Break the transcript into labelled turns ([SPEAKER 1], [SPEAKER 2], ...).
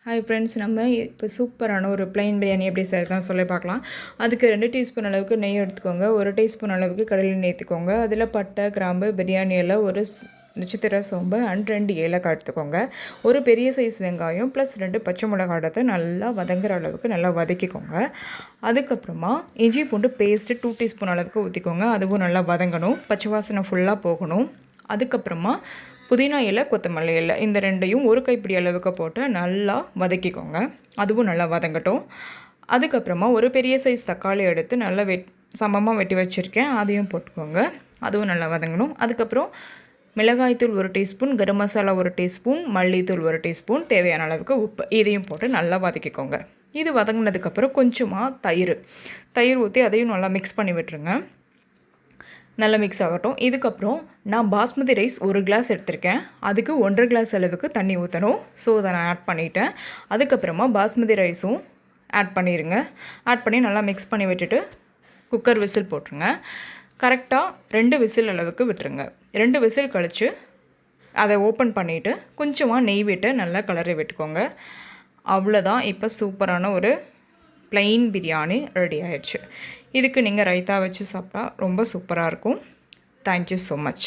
[SPEAKER 1] Hi friends, நம்ம இப்போ சூப்பரான ஒரு ப்ளைன் பிரியாணி எப்படி செய்யறதுன்னு சொல்லி பார்க்கலாம். அதுக்கு 2 டீஸ்பூன் அளவுக்கு நெய் எடுத்துக்கோங்க. 1 டீஸ்பூன் அளவுக்கு கடலை எண்ணெய் எடுத்துக்கோங்க. அதில் பட்டை, கிராம்பு, பிரியாணி இலை, ஒரு நட்சத்திர சோம்பு அண்ட் 2 ஏலக்காய் எடுத்துக்கோங்க. ஒரு பெரிய சைஸ் வெங்காயம் ப்ளஸ் 2 பச்சை மிளகாய் எடுத்து நல்லா வதங்குற அளவுக்கு நல்லா வதக்கிக்கோங்க. அதுக்கப்புறமா இஞ்சி பூண்டு பேஸ்ட்டு 2 டீஸ்பூன் அளவுக்கு ஊற்றிக்கோங்க. அதுவும் நல்லா வதங்கணும், பச்சை வாசனை ஃபுல்லாக போகணும். அதுக்கப்புறமா புதினா இலை, கொத்தமல்லி இலை இந்த 2யும் ஒரு கைப்பிடி அளவுக்கு போட்டு நல்லா வதக்கிக்கோங்க. அதுவும் நல்லா வதங்கட்டும். அதுக்கப்புறமா ஒரு பெரிய சைஸ் தக்காளி எடுத்து நல்லா சமமாக வெட்டி வச்சுருக்கேன், அதையும் போட்டுக்கோங்க. அதுவும் நல்லா வதங்கணும். அதுக்கப்புறம் மிளகாய்த்தூள் 1 டீஸ்பூன், கரம் மசாலா 1 டீஸ்பூன், மல்லித்தூள் 1 டீஸ்பூன், தேவையான அளவுக்கு உப்பு, இதையும் போட்டு நல்லா வதக்கிக்கோங்க. இது வதங்கினதுக்கப்புறம் கொஞ்சமாக தயிர் ஊற்றி அதையும் நல்லா மிக்ஸ் பண்ணி விட்டுருங்க. நல்லா மிக்ஸ் ஆகட்டும். இதுக்கப்புறம் நான் பாஸ்மதி ரைஸ் 1 கிளாஸ் எடுத்திருக்கேன். அதுக்கு 1.5 கிளாஸ் அளவுக்கு தண்ணி ஊற்றணும். ஸோ அதை நான் ஆட் பண்ணிவிட்டேன். அதுக்கப்புறமா பாஸ்மதி ரைஸும் ஆட் பண்ணிடுங்க. ஆட் பண்ணி நல்லா மிக்ஸ் பண்ணி விட்டுட்டு குக்கர் விசில் போட்டுருங்க. கரெக்டாக 2 விசில் அளவுக்கு விட்டுருங்க. 2 விசில் கழித்து அதை ஓப்பன் பண்ணிவிட்டு கொஞ்சமாக நெய் விட்டு நல்லா கலரி விட்டுக்கோங்க. அவ்வளோதான். இப்போ சூப்பரான ஒரு ப்ளைன் பிரியாணி ரெடி ஆயிடுச்சு. இதுக்கு நீங்கள் ரைத்தா வச்சு சாப்பிட்டா ரொம்ப சூப்பராக இருக்கும். Thank you so much.